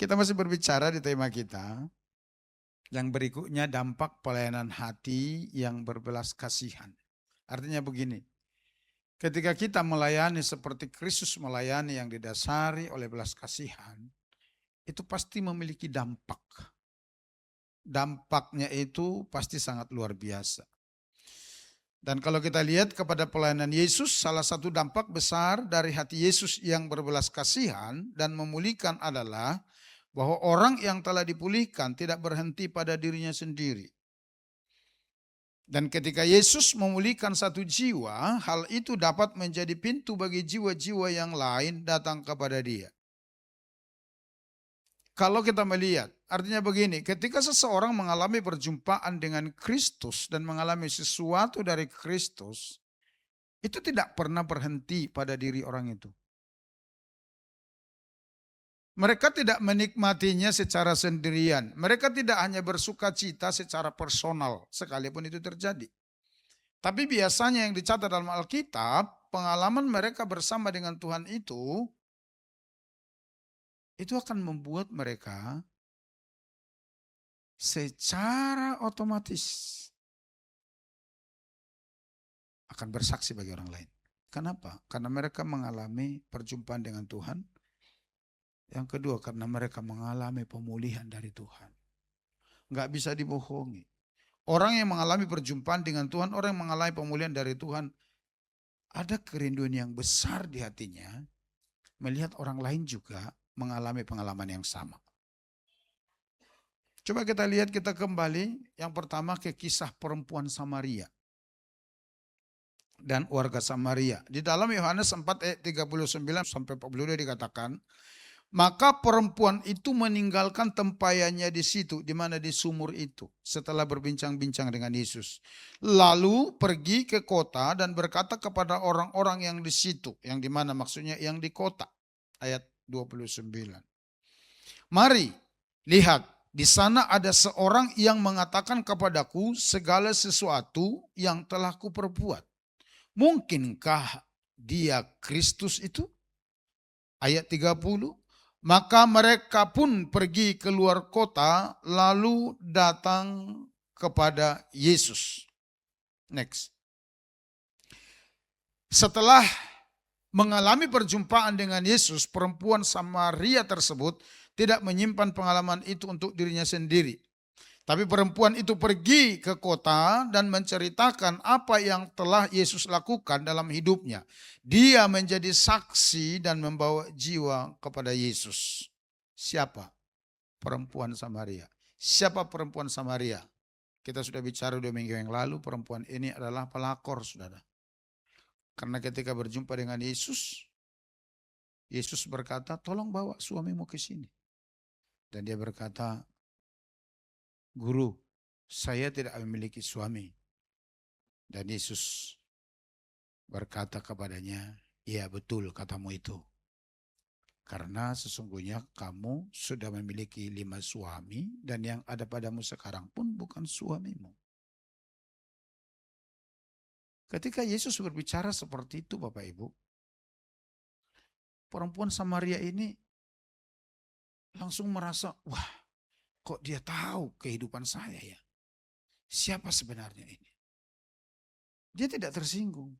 Kita masih berbicara di tema kita. Yang berikutnya dampak pelayanan hati yang berbelas kasihan. Artinya begini, ketika kita melayani seperti Kristus melayani yang didasari oleh belas kasihan, itu pasti memiliki dampak. Dampaknya itu pasti sangat luar biasa. Dan kalau kita lihat kepada pelayanan Yesus, salah satu dampak besar dari hati Yesus yang berbelas kasihan dan memulihkan adalah bahwa orang yang telah dipulihkan tidak berhenti pada dirinya sendiri. Dan ketika Yesus memulihkan satu jiwa, hal itu dapat menjadi pintu bagi jiwa-jiwa yang lain datang kepada Dia. Kalau kita melihat, artinya begini, ketika seseorang mengalami perjumpaan dengan Kristus dan mengalami sesuatu dari Kristus, itu tidak pernah berhenti pada diri orang itu. Mereka tidak menikmatinya secara sendirian. Mereka tidak hanya bersuka cita secara personal, sekalipun itu terjadi. Tapi biasanya yang dicatat dalam Alkitab, pengalaman mereka bersama dengan Tuhan itu akan membuat mereka secara otomatis akan bersaksi bagi orang lain. Kenapa? Karena mereka mengalami perjumpaan dengan Tuhan. Yang kedua, karena mereka mengalami pemulihan dari Tuhan. Nggak bisa dibohongi. Orang yang mengalami perjumpaan dengan Tuhan, orang yang mengalami pemulihan dari Tuhan, ada kerinduan yang besar di hatinya, melihat orang lain juga mengalami pengalaman yang sama. Coba kita lihat, kita kembali yang pertama ke kisah perempuan Samaria dan warga Samaria. Di dalam Yohanes 4 ayat 39 sampai 42 dikatakan, maka perempuan itu meninggalkan tempayannya di situ, di mana di sumur itu, setelah berbincang-bincang dengan Yesus. Lalu pergi ke kota dan berkata kepada orang-orang yang di situ, yang di mana maksudnya yang di kota. Ayat 29. Mari, lihat, di sana ada seorang yang mengatakan kepadaku segala sesuatu yang telah kuperbuat. Mungkinkah dia Kristus itu? Ayat 30. Maka mereka pun pergi keluar kota lalu datang kepada Yesus. Next. Setelah mengalami perjumpaan dengan Yesus, perempuan Samaria tersebut tidak menyimpan pengalaman itu untuk dirinya sendiri. Tapi perempuan itu pergi ke kota dan menceritakan apa yang telah Yesus lakukan dalam hidupnya. Dia menjadi saksi dan membawa jiwa kepada Yesus. Siapa? Perempuan Samaria. Siapa perempuan Samaria? Kita sudah bicara 2 minggu yang lalu, perempuan ini adalah pelakor, saudara. Karena ketika berjumpa dengan Yesus, Yesus berkata, tolong bawa suamimu ke sini. Dan dia berkata, Guru, saya tidak memiliki suami. Dan Yesus berkata kepadanya, ya betul katamu itu. Karena sesungguhnya kamu sudah memiliki 5 suami dan yang ada padamu sekarang pun bukan suamimu. Ketika Yesus berbicara seperti itu Bapak Ibu, perempuan Samaria ini langsung merasa, wah kok dia tahu kehidupan saya ya? Siapa sebenarnya ini? Dia tidak tersinggung.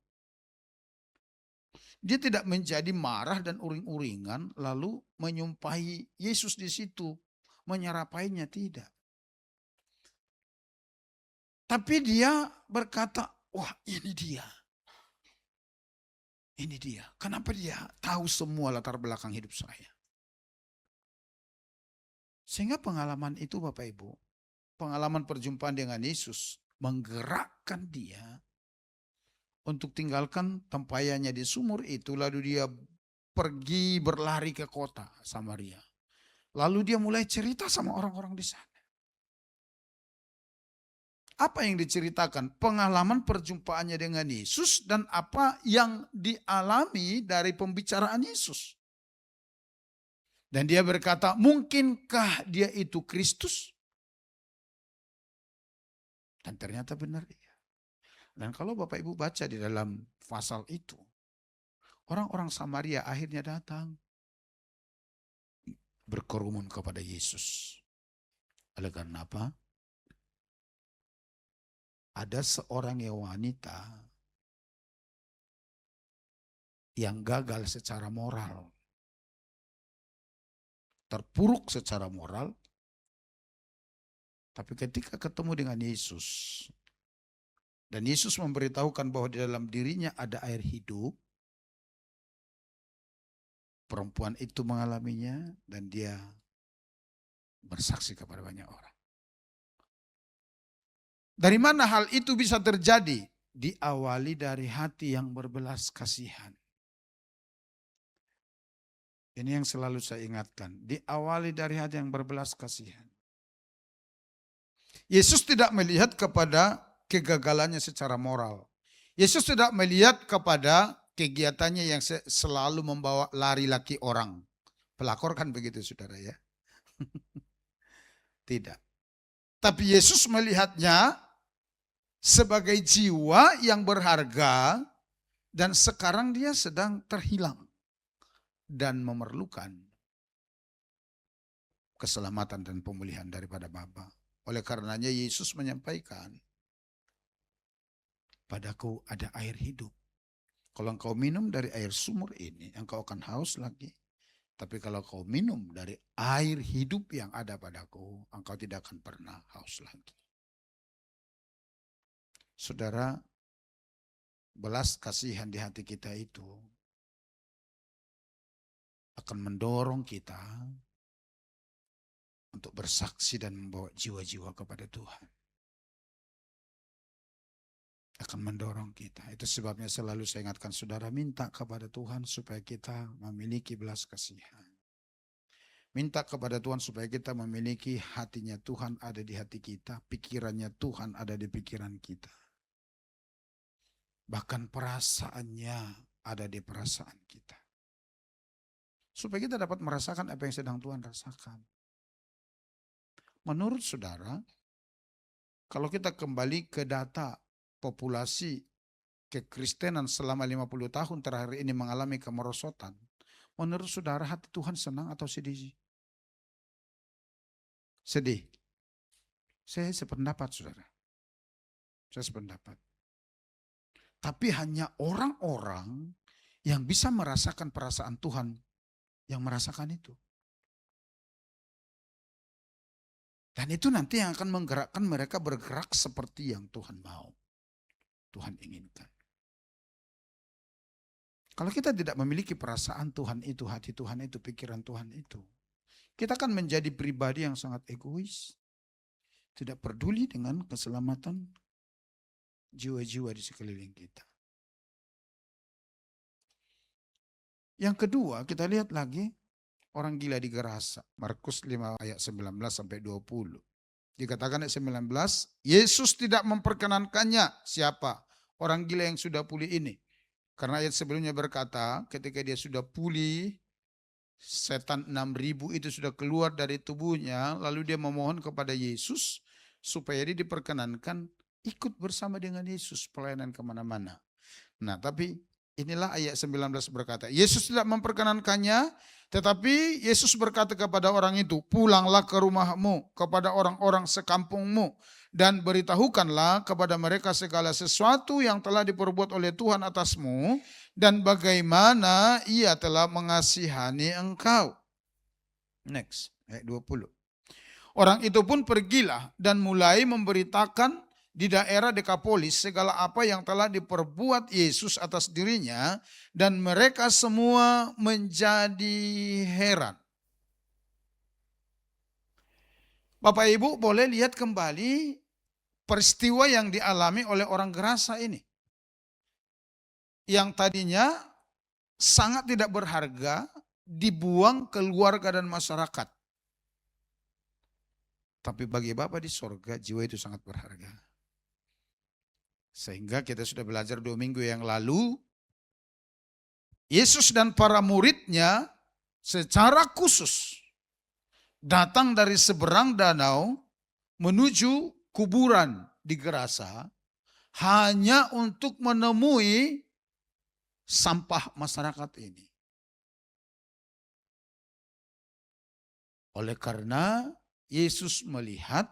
Dia tidak menjadi marah dan uring-uringan lalu menyumpahi Yesus di situ. Menyerapainya, tidak. Tapi dia berkata, wah ini dia. Ini dia. Kenapa dia tahu semua latar belakang hidup saya? Sehingga pengalaman itu Bapak Ibu, pengalaman perjumpaan dengan Yesus menggerakkan dia untuk tinggalkan tempayannya di sumur itu, lalu dia pergi berlari ke kota Samaria. Lalu dia mulai cerita sama orang-orang di sana. Apa yang diceritakan? Pengalaman perjumpaannya dengan Yesus dan apa yang dialami dari pembicaraan Yesus. Dan dia berkata, mungkinkah dia itu Kristus? Dan ternyata benar dia. Dan kalau Bapak Ibu baca di dalam pasal itu, orang-orang Samaria akhirnya datang. berkerumun kepada Yesus. Oleh karena apa? Ada seorang wanita yang gagal secara moral, terpuruk secara moral, tapi ketika ketemu dengan Yesus, dan Yesus memberitahukan bahwa di dalam dirinya ada air hidup, perempuan itu mengalaminya dan dia bersaksi kepada banyak orang. Dari mana hal itu bisa terjadi? Diawali dari hati yang berbelas kasihan. Ini yang selalu saya ingatkan. Diawali dari hati yang berbelas kasihan. Yesus tidak melihat kepada kegagalannya secara moral. Yesus tidak melihat kepada kegiatannya yang selalu membawa lari laki orang. Pelakor kan begitu, saudara ya. Tidak. Tapi Yesus melihatnya sebagai jiwa yang berharga dan sekarang dia sedang terhilang dan memerlukan keselamatan dan pemulihan daripada Bapa. Oleh karenanya Yesus menyampaikan, padaku ada air hidup. Kalau engkau minum dari air sumur ini, engkau akan haus lagi. Tapi kalau kau minum dari air hidup yang ada padaku, engkau tidak akan pernah haus lagi. Saudara, belas kasihan di hati kita itu akan mendorong kita untuk bersaksi dan membawa jiwa-jiwa kepada Tuhan. Akan mendorong kita. Itu sebabnya selalu saya ingatkan saudara, minta kepada Tuhan supaya kita memiliki belas kasihan. Minta kepada Tuhan supaya kita memiliki hatinya Tuhan ada di hati kita, pikirannya Tuhan ada di pikiran kita. Bahkan perasaannya ada di perasaan kita. Supaya kita dapat merasakan apa yang sedang Tuhan rasakan. Menurut saudara, kalau kita kembali ke data populasi kekristenan selama 50 tahun terakhir ini mengalami kemerosotan, menurut saudara hati Tuhan senang atau sedih? Sedih. Saya sependapat, saudara. Saya sependapat. Tapi hanya orang-orang yang bisa merasakan perasaan Tuhan yang merasakan itu. Dan itu nanti yang akan menggerakkan mereka bergerak seperti yang Tuhan mau. Tuhan inginkan. Kalau kita tidak memiliki perasaan Tuhan itu, hati Tuhan itu, pikiran Tuhan itu, kita akan menjadi pribadi yang sangat egois. Tidak peduli dengan keselamatan jiwa-jiwa di sekeliling kita. Yang kedua, kita lihat lagi orang gila di Gerasa. Markus 5 ayat 19 sampai 20. Dikatakan ayat 19, Yesus tidak memperkenankannya. Siapa? Orang gila yang sudah pulih ini. Karena ayat sebelumnya berkata, ketika dia sudah pulih, setan 6.000 itu sudah keluar dari tubuhnya, lalu dia memohon kepada Yesus supaya dia diperkenankan ikut bersama dengan Yesus pelayanan kemana-mana. Nah, tapi inilah ayat 19 berkata, Yesus tidak memperkenankannya, tetapi Yesus berkata kepada orang itu, pulanglah ke rumahmu, kepada orang-orang sekampungmu, dan beritahukanlah kepada mereka segala sesuatu yang telah diperbuat oleh Tuhan atasmu, dan bagaimana ia telah mengasihani engkau. Next, ayat 20. Orang itu pun pergilah dan mulai memberitakan di daerah Dekapolis segala apa yang telah diperbuat Yesus atas dirinya, dan mereka semua menjadi heran. Bapak Ibu boleh lihat kembali peristiwa yang dialami oleh orang Gerasa ini. Yang tadinya sangat tidak berharga, dibuang keluarga dan masyarakat. Tapi bagi Bapa di sorga, jiwa itu sangat berharga. Sehingga kita sudah belajar 2 minggu yang lalu, Yesus dan para muridnya secara khusus datang dari seberang danau menuju kuburan di Gerasa hanya untuk menemui sampah masyarakat ini. Oleh karena Yesus melihat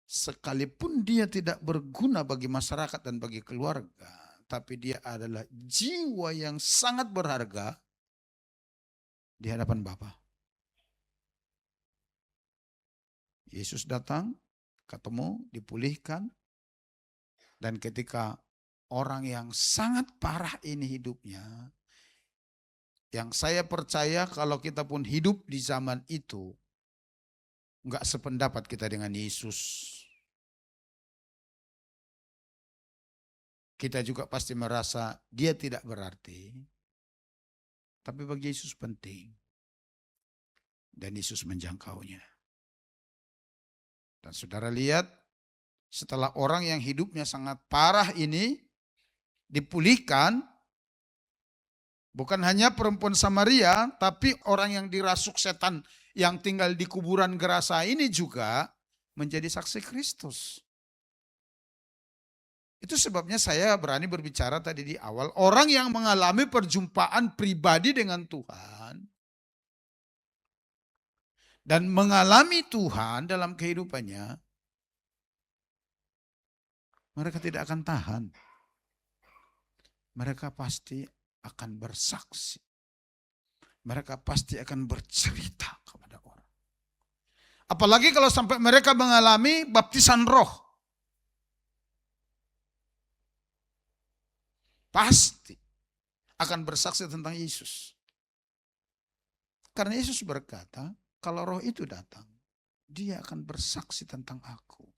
sekalipun dia tidak berguna bagi masyarakat dan bagi keluarga, tapi dia adalah jiwa yang sangat berharga di hadapan Bapa. Yesus datang, ketemu, dipulihkan, dan ketika orang yang sangat parah ini hidupnya, yang saya percaya kalau kita pun hidup di zaman itu, enggak sependapat kita dengan Yesus. Kita juga pasti merasa dia tidak berarti, tapi bagi Yesus penting. Dan Yesus menjangkaunya. Dan saudara lihat, setelah orang yang hidupnya sangat parah ini dipulihkan, bukan hanya perempuan Samaria, tapi orang yang dirasuk setan yang tinggal di kuburan Gerasa ini juga menjadi saksi Kristus. Itu sebabnya saya berani berbicara tadi di awal, orang yang mengalami perjumpaan pribadi dengan Tuhan dan mengalami Tuhan dalam kehidupannya, mereka tidak akan tahan. Mereka pasti akan bersaksi. Mereka pasti akan bercerita kepada orang. Apalagi kalau sampai mereka mengalami baptisan roh. Pasti akan bersaksi tentang Yesus. Karena Yesus berkata, kalau roh itu datang, dia akan bersaksi tentang aku.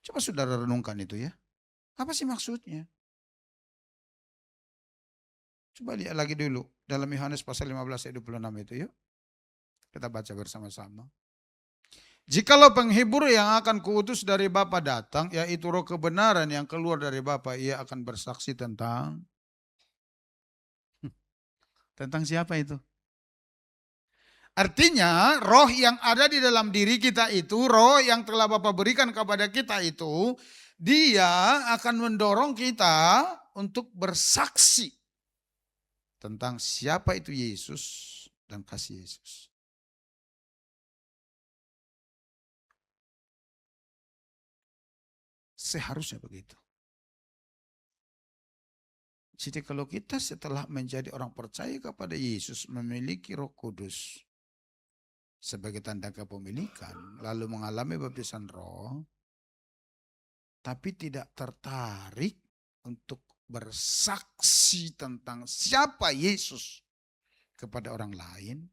Coba saudara renungkan itu ya. Apa sih maksudnya? Coba lihat lagi dulu dalam Yohanes pasal 15 ayat 26 itu yuk. Kita baca bersama-sama. Jikalau penghibur yang akan kuutus dari Bapa datang, yaitu roh kebenaran yang keluar dari Bapa, ia akan bersaksi tentang siapa itu? Artinya roh yang ada di dalam diri kita itu, roh yang telah Bapa berikan kepada kita itu, dia akan mendorong kita untuk bersaksi tentang siapa itu Yesus dan kasih Yesus. Seharusnya begitu. Jadi kalau kita setelah menjadi orang percaya kepada Yesus, memiliki Roh Kudus sebagai tanda kepemilikan, lalu mengalami baptisan roh, tapi tidak tertarik untuk bersaksi tentang siapa Yesus kepada orang lain,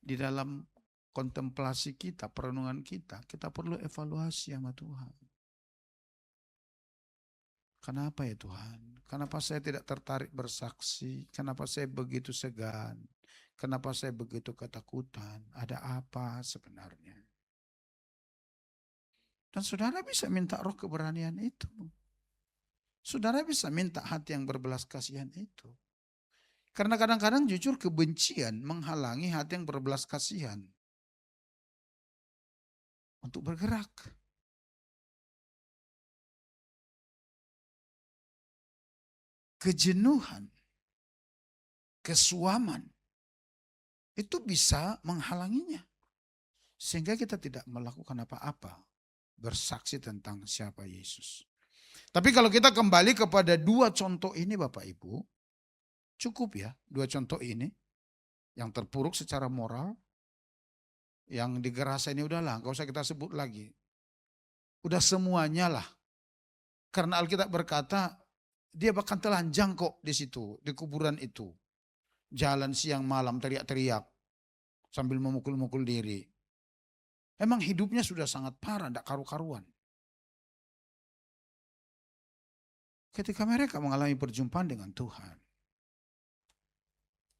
di dalam kontemplasi kita, perenungan kita, kita perlu evaluasi sama Tuhan. Kenapa ya Tuhan? Kenapa saya tidak tertarik bersaksi? Kenapa saya begitu segan? Kenapa saya begitu ketakutan? Ada apa sebenarnya? Dan saudara bisa minta roh keberanian itu. Saudara bisa minta hati yang berbelas kasihan itu. Karena kadang-kadang jujur kebencian menghalangi hati yang berbelas kasihan untuk bergerak. Kejenuhan, kesuaman, itu bisa menghalanginya. Sehingga kita tidak melakukan apa-apa, bersaksi tentang siapa Yesus. Tapi kalau kita kembali kepada dua contoh ini Bapak Ibu, cukup ya dua contoh ini. Yang terpuruk secara moral, yang di Gerasa ini udahlah, gak usah kita sebut lagi. Udah semuanya lah. Karena Alkitab berkata, dia bahkan telanjang kok di situ, di kuburan itu. Jalan siang malam teriak-teriak sambil memukul-mukul diri. Emang hidupnya sudah sangat parah, tidak karu-karuan. Ketika mereka mengalami perjumpaan dengan Tuhan,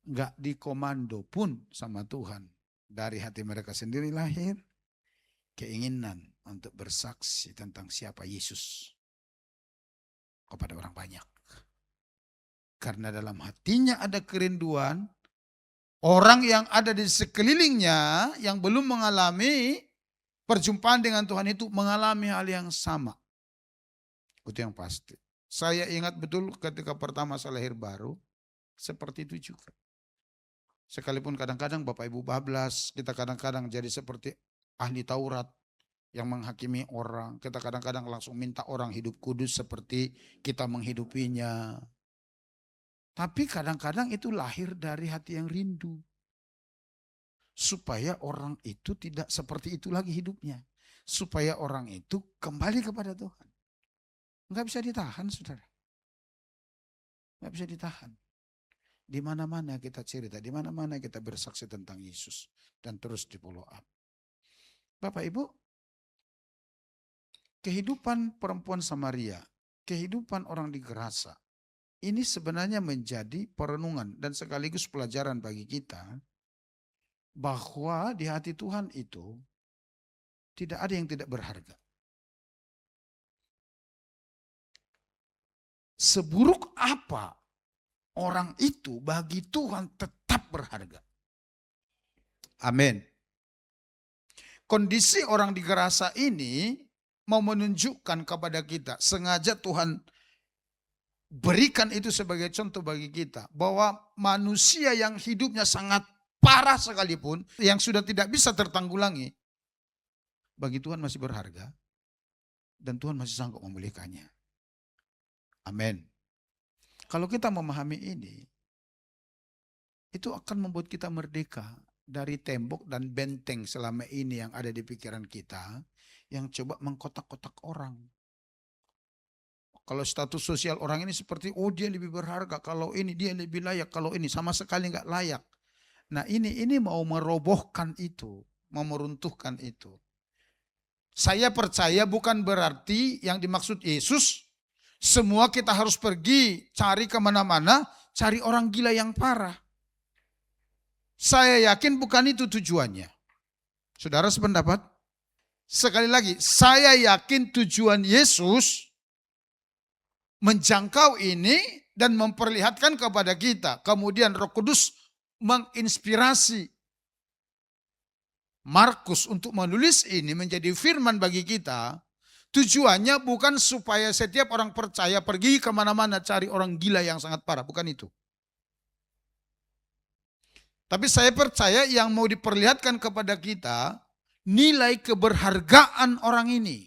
enggak dikomando pun sama Tuhan. Dari hati mereka sendiri lahir keinginan untuk bersaksi tentang siapa Yesus kepada orang banyak. Karena dalam hatinya ada kerinduan, orang yang ada di sekelilingnya yang belum mengalami perjumpaan dengan Tuhan itu mengalami hal yang sama. Itu yang pasti. Saya ingat betul ketika pertama saya lahir baru, seperti itu juga. Sekalipun kadang-kadang Bapak Ibu bablas, kita kadang-kadang jadi seperti ahli Taurat yang menghakimi orang. Kita kadang-kadang langsung minta orang hidup kudus seperti kita menghidupinya. Tapi kadang-kadang itu lahir dari hati yang rindu. Supaya orang itu tidak seperti itu lagi hidupnya. Supaya orang itu kembali kepada Tuhan. Enggak bisa ditahan, saudara. Enggak bisa ditahan. Di mana-mana kita cerita, di mana-mana kita bersaksi tentang Yesus. Dan terus di follow up. Bapak Ibu, kehidupan perempuan Samaria, kehidupan orang di Gerasa, ini sebenarnya menjadi perenungan dan sekaligus pelajaran bagi kita bahwa di hati Tuhan itu tidak ada yang tidak berharga. Seburuk apa orang itu bagi Tuhan tetap berharga. Amin. Kondisi orang di Gerasa ini mau menunjukkan kepada kita, sengaja Tuhan berikan itu sebagai contoh bagi kita, bahwa manusia yang hidupnya sangat parah sekalipun, yang sudah tidak bisa tertanggulangi, bagi Tuhan masih berharga, dan Tuhan masih sanggup memulihkannya. Amin. Kalau kita memahami ini, itu akan membuat kita merdeka dari tembok dan benteng selama ini yang ada di pikiran kita, yang coba mengkotak-kotak orang. Kalau status sosial orang ini seperti, oh dia lebih berharga, kalau ini dia lebih layak, kalau ini sama sekali nggak layak. Nah ini mau merobohkan itu, mau meruntuhkan itu. Saya percaya bukan berarti yang dimaksud Yesus, semua kita harus pergi cari kemana-mana, cari orang gila yang parah. Saya yakin bukan itu tujuannya. Saudara sependapat? Sekali lagi, saya yakin tujuan Yesus menjangkau ini dan memperlihatkan kepada kita. Kemudian Roh Kudus menginspirasi Markus untuk menulis ini menjadi firman bagi kita. Tujuannya bukan supaya setiap orang percaya pergi kemana-mana cari orang gila yang sangat parah. Bukan itu. Tapi saya percaya yang mau diperlihatkan kepada kita, nilai keberhargaan orang ini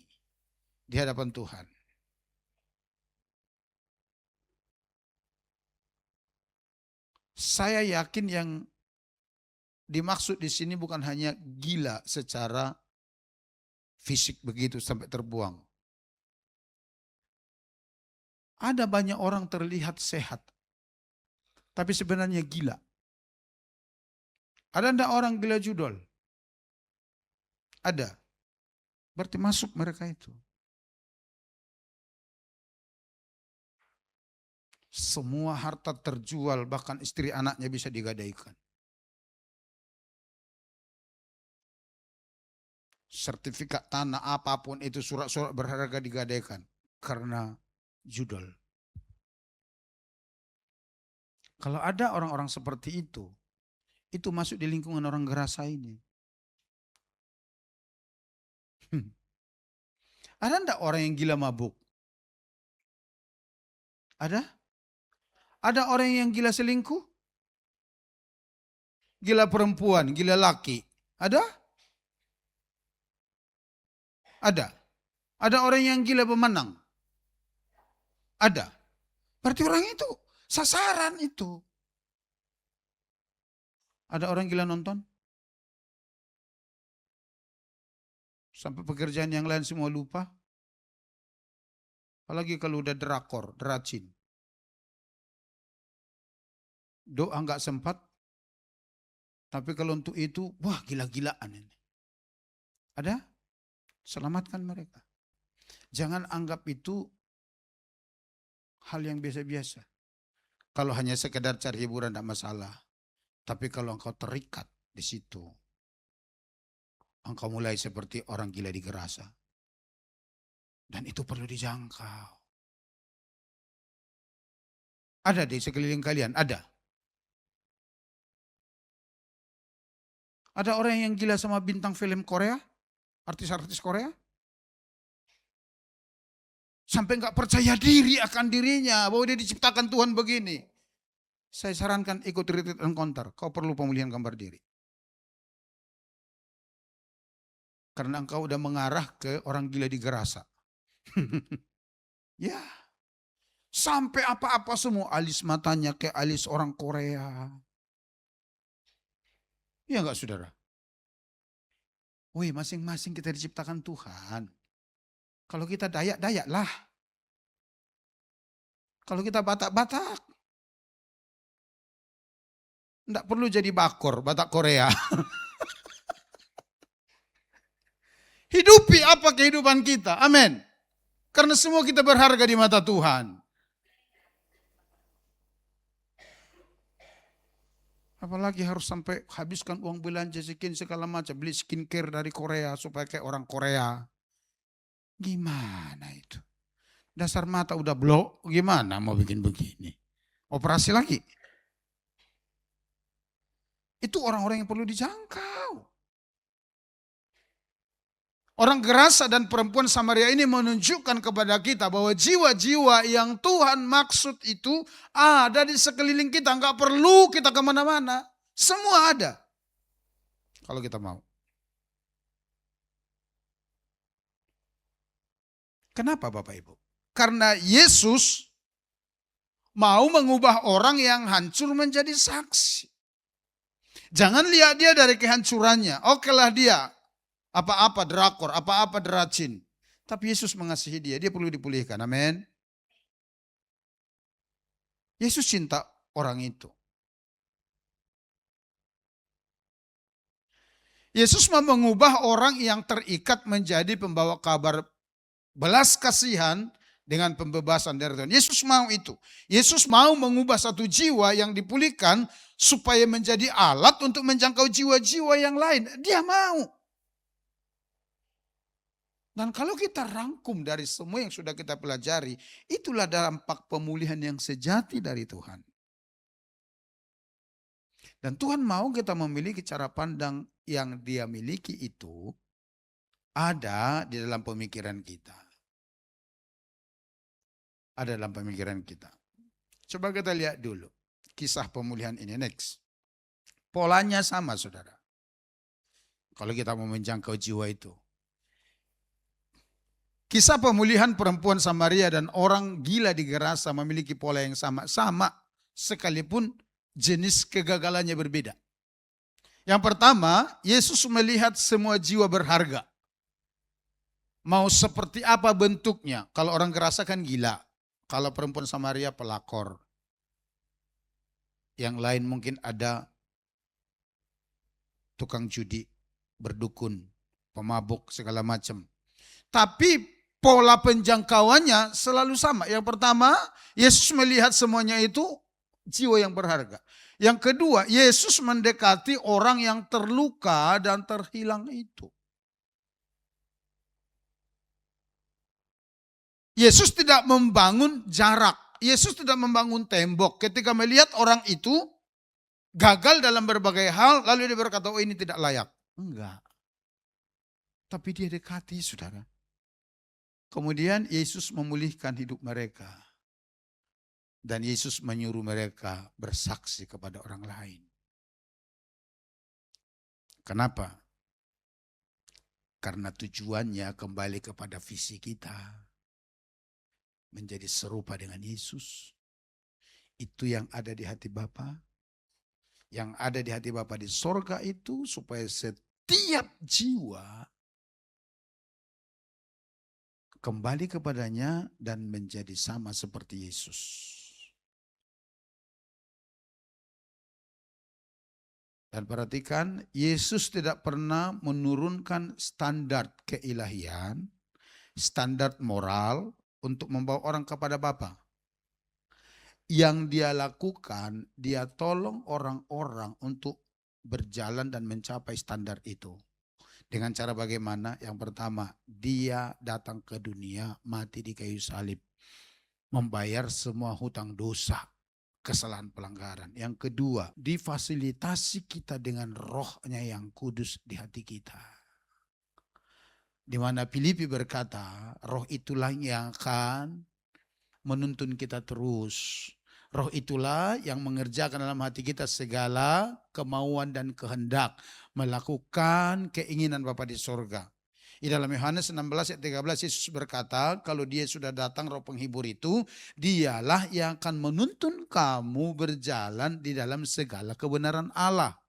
di hadapan Tuhan. Saya yakin yang dimaksud di sini bukan hanya gila secara fisik begitu sampai terbuang. Ada banyak orang terlihat sehat, tapi sebenarnya gila. Ada enggak orang gila judol? Ada. Berarti masuk mereka itu. Semua harta terjual, bahkan istri anaknya bisa digadaikan. Sertifikat tanah apapun itu, surat-surat berharga digadaikan karena judol. Kalau ada orang-orang seperti itu masuk di lingkungan orang Gerasa ini. Ada enggak orang yang gila mabuk? Ada? Ada orang yang gila selingkuh? Gila perempuan, gila laki? Ada? Ada. Ada orang yang gila pemenang? Ada. Berarti orang itu sasaran itu. Ada orang gila nonton? Sampai pekerjaan yang lain semua lupa? Apalagi kalau udah drakor, deracin. Doa enggak sempat, tapi kalau untuk itu, wah gila-gilaan ini. Ada? Selamatkan mereka. Jangan anggap itu hal yang biasa-biasa. Kalau hanya sekedar cari hiburan tidak masalah. Tapi kalau engkau terikat di situ, engkau mulai seperti orang gila di Gerasa. Dan itu perlu dijangkau. Ada di sekeliling kalian? Ada. Ada orang yang gila sama bintang film Korea? Artis-artis Korea? Sampai enggak percaya diri akan dirinya, bahwa dia diciptakan Tuhan begini. Saya sarankan ikut retreat encounter. Kau perlu pemulihan gambar diri. Karena engkau udah mengarah ke orang gila di Gerasa. Ya, sampai apa-apa semua. Alis matanya kayak alis orang Korea. Iya enggak saudara? Wih, masing-masing kita diciptakan Tuhan. Kalau kita Dayak, lah. Kalau kita Batak. Enggak perlu jadi bakor, Batak Korea. Hidupi apa kehidupan kita. Amin. Karena semua kita berharga di mata Tuhan. Apalagi harus sampai habiskan uang belanja sekian segala macam. Beli skincare dari Korea supaya kayak orang Korea. Gimana itu? Dasar mata udah blok, gimana mau bikin begini? Operasi lagi. Itu orang-orang yang perlu dijangkau. Orang Gerasa dan perempuan Samaria ini menunjukkan kepada kita bahwa jiwa-jiwa yang Tuhan maksud itu ada di sekeliling kita. Enggak perlu kita kemana-mana. Semua ada. Kalau kita mau. Kenapa Bapak Ibu? Karena Yesus mau mengubah orang yang hancur menjadi saksi. Jangan lihat dia dari kehancurannya. Okelah dia. Apa-apa drakor, apa-apa derajin. Tapi Yesus mengasihi dia perlu dipulihkan. Amin. Yesus cinta orang itu. Yesus mau mengubah orang yang terikat menjadi pembawa kabar belas kasihan dengan pembebasan dari Tuhan. Yesus mau itu. Yesus mau mengubah satu jiwa yang dipulihkan supaya menjadi alat untuk menjangkau jiwa-jiwa yang lain. Dia mau. Dan kalau kita rangkum dari semua yang sudah kita pelajari, itulah dampak pemulihan yang sejati dari Tuhan. Dan Tuhan mau kita memiliki cara pandang yang dia miliki itu ada di dalam pemikiran kita. Ada dalam pemikiran kita. Coba kita lihat dulu kisah pemulihan ini. Next. Polanya sama saudara. Kalau kita mau menjangkau jiwa itu. Kisah pemulihan perempuan Samaria dan orang gila di Gerasa memiliki pola yang sama. Sama sekalipun jenis kegagalannya berbeda. Yang pertama, Yesus melihat semua jiwa berharga. Mau seperti apa bentuknya. Kalau orang Gerasa kan gila. Kalau perempuan Samaria pelakor. Yang lain mungkin ada tukang judi, berdukun, pemabuk, segala macam. Tapi pola penjangkauannya selalu sama. Yang pertama, Yesus melihat semuanya itu jiwa yang berharga. Yang kedua, Yesus mendekati orang yang terluka dan terhilang itu. Yesus tidak membangun jarak. Yesus tidak membangun tembok. Ketika melihat orang itu gagal dalam berbagai hal, lalu dia berkata, oh ini tidak layak. Enggak. Tapi dia dekati, saudara. Kemudian Yesus memulihkan hidup mereka. Dan Yesus menyuruh mereka bersaksi kepada orang lain. Kenapa? Karena tujuannya kembali kepada visi kita. Menjadi serupa dengan Yesus. Itu yang ada di hati Bapa. Yang ada di hati Bapa di sorga itu supaya setiap jiwa kembali kepadanya dan menjadi sama seperti Yesus. Dan perhatikan, Yesus tidak pernah menurunkan standar keilahian, standar moral untuk membawa orang kepada Bapa. Yang dia lakukan, dia tolong orang-orang untuk berjalan dan mencapai standar itu. Dengan cara bagaimana? Yang pertama, dia datang ke dunia, mati di kayu salib. Membayar semua hutang dosa, kesalahan pelanggaran. Yang kedua, difasilitasi kita dengan rohnya yang kudus di hati kita. Di mana Filipi berkata, roh itulah yang akan menuntun kita terus. Roh itulah yang mengerjakan dalam hati kita segala kemauan dan kehendak. Melakukan keinginan Bapa di sorga. Di dalam Yohanes 16 ayat 13 Yesus berkata, kalau dia sudah datang roh penghibur itu, dialah yang akan menuntun kamu berjalan di dalam segala kebenaran Allah.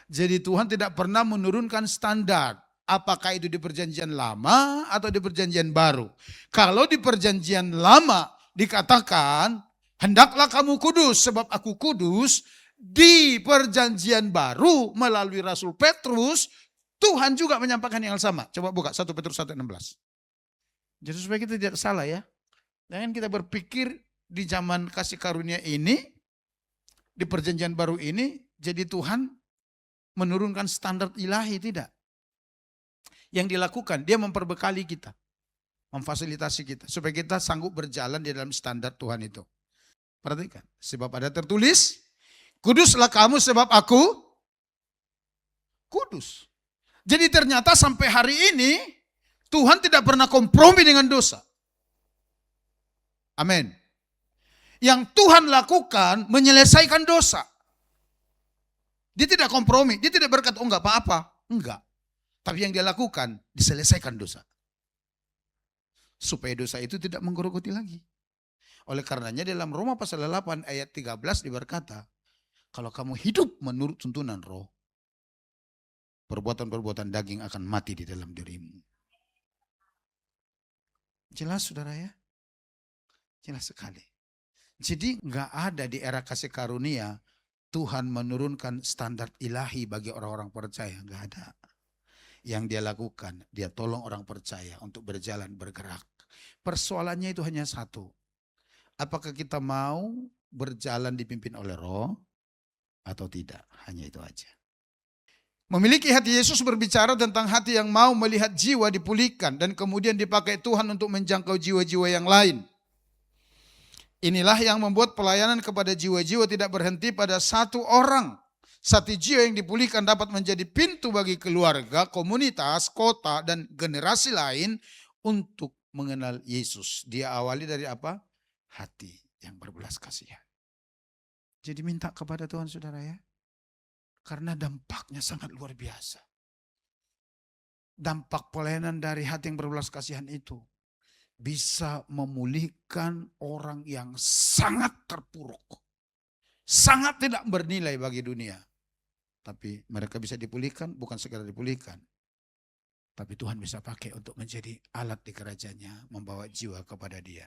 Jadi Tuhan tidak pernah menurunkan standar. Apakah itu di perjanjian lama atau di perjanjian baru. Kalau di perjanjian lama dikatakan, hendaklah kamu kudus sebab aku kudus. Di perjanjian baru melalui Rasul Petrus, Tuhan juga menyampaikan yang sama. Coba buka 1 Petrus 1:16. Jadi supaya kita tidak salah ya. Jangan kita berpikir di zaman kasih karunia ini, di perjanjian baru ini, jadi Tuhan menurunkan standar ilahi, tidak. Yang dilakukan, dia memperbekali kita. Memfasilitasi kita. Supaya kita sanggup berjalan di dalam standar Tuhan itu. Perhatikan. Sebab ada tertulis, kuduslah kamu sebab aku kudus. Jadi ternyata sampai hari ini Tuhan tidak pernah kompromi dengan dosa. Amin. Yang Tuhan lakukan menyelesaikan dosa. Dia tidak kompromi, dia tidak berkata, oh enggak apa-apa. Enggak. Tapi yang dia lakukan, diselesaikan dosa. Supaya dosa itu tidak menggerogoti lagi. Oleh karenanya dalam Roma pasal 8 ayat 13 berkata, kalau kamu hidup menurut tuntunan roh, perbuatan-perbuatan daging akan mati di dalam dirimu. Jelas saudara ya? Jelas sekali. Jadi enggak ada di era kasih karunia Tuhan menurunkan standar ilahi bagi orang-orang percaya. Enggak ada. Yang dia lakukan, dia tolong orang percaya untuk berjalan, bergerak. Persoalannya itu hanya satu. Apakah kita mau berjalan dipimpin oleh roh atau tidak? Hanya itu aja. Memiliki hati Yesus berbicara tentang hati yang mau melihat jiwa dipulihkan dan kemudian dipakai Tuhan untuk menjangkau jiwa-jiwa yang lain. Inilah yang membuat pelayanan kepada jiwa-jiwa tidak berhenti pada satu orang. Satu jiwa yang dipulihkan dapat menjadi pintu bagi keluarga, komunitas, kota, dan generasi lain untuk mengenal Yesus. Dia awali dari apa? Hati yang berbelas kasihan. Jadi minta kepada Tuhan saudara ya. Karena dampaknya sangat luar biasa. Dampak pelayanan dari hati yang berbelas kasihan itu bisa memulihkan orang yang sangat terpuruk. Sangat tidak bernilai bagi dunia. Tapi mereka bisa dipulihkan, bukan sekedar dipulihkan. Tapi Tuhan bisa pakai untuk menjadi alat di kerajaannya, membawa jiwa kepada dia.